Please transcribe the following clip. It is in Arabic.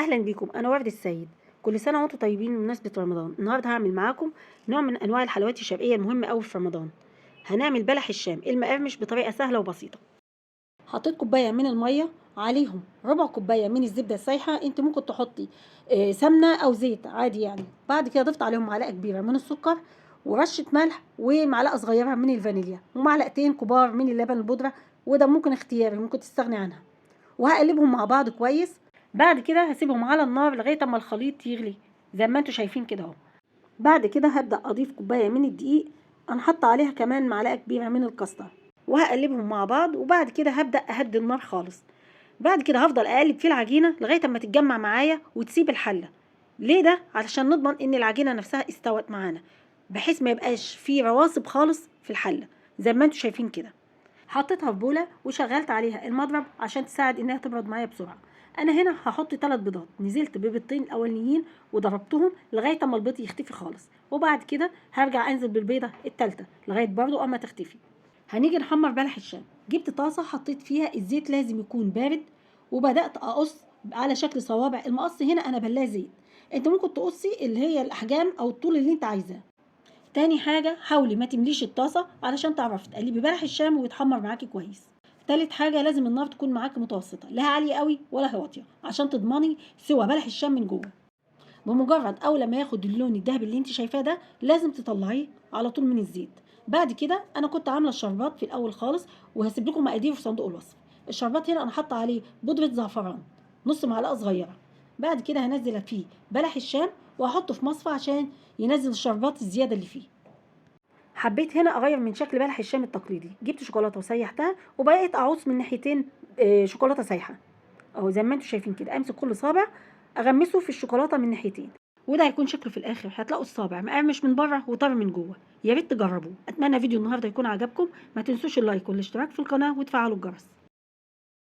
اهلا بيكم. انا ورد السيد. كل سنه وانتم طيبين بمناسبه رمضان. النهارده هعمل معاكم نوع من انواع الحلويات الشرقيه المهمه قوي في رمضان. هنعمل بلح الشام المقرمش بطريقه سهله وبسيطه. حطيت كوبايه من الميه، عليهم ربع كوبايه من الزبده السايحه. انت ممكن تحطي سمنه او زيت عادي يعني. بعد كده ضفت عليهم معلقه كبيره من السكر ورشه ملح ومعلقه صغيره من الفانيليا ومعلقتين كبار من اللبن البودره، وده ممكن اختياري، ممكن تستغني عنها. وهقلبهم مع بعض كويس. بعد كده هسيبهم على النار لغايه اما الخليط يغلي زي ما انتم شايفين كده اهو. بعد كده هبدا اضيف كوبايه من الدقيق، انا حاطه عليها كمان معلقه كبيره من الكاستر، وهقلبهم مع بعض. وبعد كده هبدا اهدي النار خالص. بعد كده هفضل اقلب في العجينه لغايه اما تتجمع معايا وتسيب الحله. ليه ده؟ علشان نضمن ان العجينه نفسها استوت معانا، بحيث ما يبقاش في رواسب خالص في الحله زي ما انتم شايفين كده. حطيتها في بوله وشغلت عليها المضرب عشان تساعد انها تبرد معايا بسرعه. انا هنا هحط 3 بيضات، نزلت ببيضتين الاولانيين وضربتهم لغايه اما البيض يختفي خالص، وبعد كده هرجع انزل بالبيضه الثالثه لغايه برضو اما تختفي. هنيجي نحمر بلح الشام. جبت طاسه حطيت فيها الزيت، لازم يكون بارد، وبدات اقص على شكل صوابع. المقص هنا انا بلاه زيت، انت ممكن تقصي اللي هي الاحجام او الطول اللي انت عايزاه. تاني حاجة، حاولي ما تمليش الطاسة علشان تعرفي تقلبي بلح الشام ويتحمر معاكي كويس. تالت حاجة، لازم النار تكون معاكي متوسطة، لا عالية قوي ولا واطية، عشان تضمني سوى بلح الشام من جوه. بمجرد اول ما ياخد اللون الذهبي اللي انت شايفاه ده، لازم تطلعيه على طول من الزيت. بعد كده انا كنت عامله الشربات في الاول خالص، وهسيب لكم مقاديره في صندوق الوصف. الشربات هنا انا حاطه عليه بودره زعفران نص معلقه صغيره. بعد كده هنزل فيه بلح الشام وهحطه في مصفى عشان ينزل الشربات الزياده اللي فيه. حبيت هنا اغير من شكل بلح الشام التقليدي، جبت شوكولاته وسيحتها وبقيت اعوص من ناحيتين شوكولاته سايحه اهو زي ما انتم شايفين كده. امسك كل صابع اغمسه في الشوكولاته من ناحيتين، وده هيكون شكله في الاخر. هتلاقوا الصابع مقرمش من بره وطري من جوه. يا ريت تجربوه. اتمنى فيديو النهارده يكون عجبكم. ما تنسوش اللايك والاشتراك في القناه وتفعلوا الجرس.